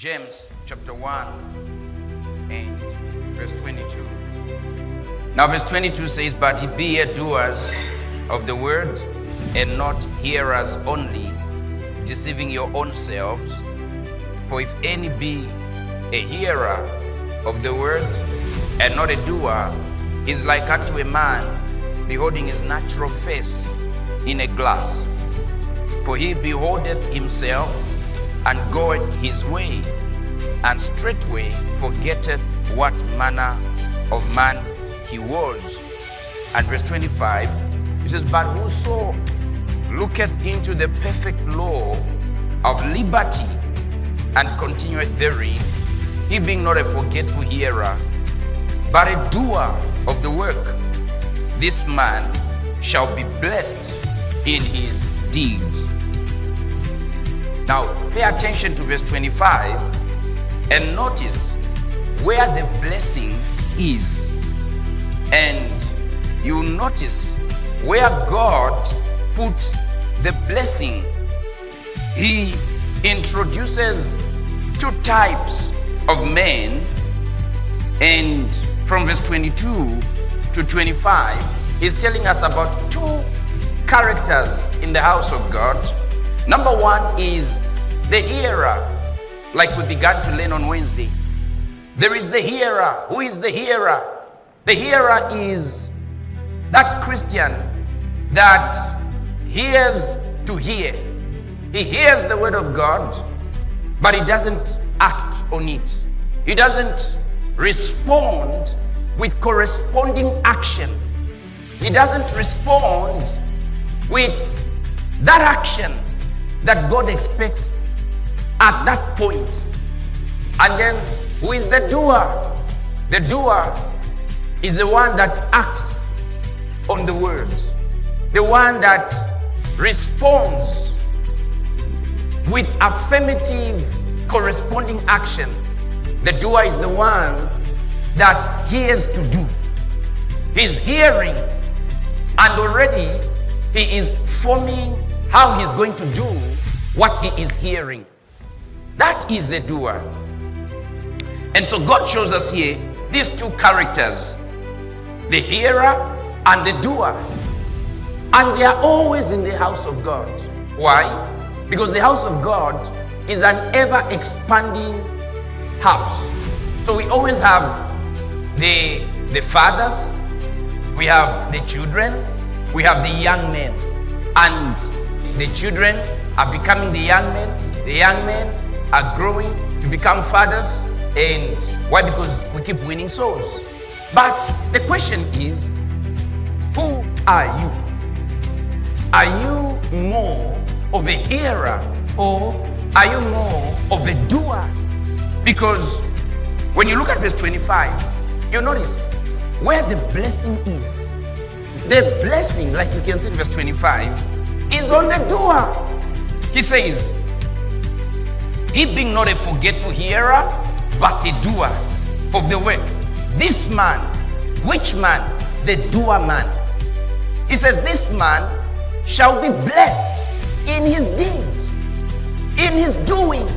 James chapter 1 and verse 22. Now verse 22 says, "But be ye doers of the word, and not hearers only, deceiving your own selves. For if any be a hearer of the word, and not a doer, is like unto a man beholding his natural face in a glass. For he beholdeth himself, and goeth his way, and straightway forgetteth what manner of man he was." And verse 25, it says, "But whoso looketh into the perfect law of liberty, and continueth therein, he being not a forgetful hearer, but a doer of the work, this man shall be blessed in his deeds." Now, pay attention to verse 25 and notice where the blessing is. And you notice where God puts the blessing. He introduces two types of men, and from verse 22 to 25, he's telling us about two characters in the house of God. Number one is the hearer, like we began to learn on Wednesday. There is the hearer. Who is the hearer? The hearer is that Christian that hears to hear. He hears the word of God, but he doesn't act on it. He doesn't respond with corresponding action. He doesn't respond with that action that God expects at that point. And then who is the doer? The doer is the one that acts on the word, the one that responds with affirmative corresponding action. The doer is the one that hears to do. He's hearing, and already he is forming how he's going to do what he is hearing. That is the doer. And so God shows us here these two characters, the hearer and the doer. And they are always in the house of God. Why? Because the house of God is an ever-expanding house. So we always have the fathers, we have the children, we have the young men. And the children are becoming the young men are growing to become fathers. And why? Because we keep winning souls. But the question is, who are you? Are you more of a hearer, or are you more of a doer? Because when you look at verse 25, you notice where the blessing is. The blessing, like you can see in verse 25, is on the doer. He says, "He being not a forgetful hearer, but a doer of the work. This man," which man? The doer man. He says, "This man shall be blessed in his deeds," in his doing.